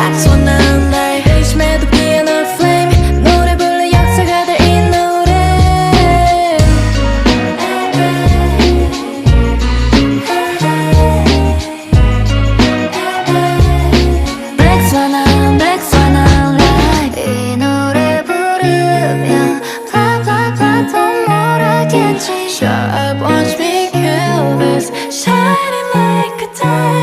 Black Swan night 의심해도 피어나 flame 노래 불러 역사가 될 이 노래 Black Swan light 이 노래 부르면 blah blah blah 더 모르겠지 Shut up watch me kill this Shining like a diamond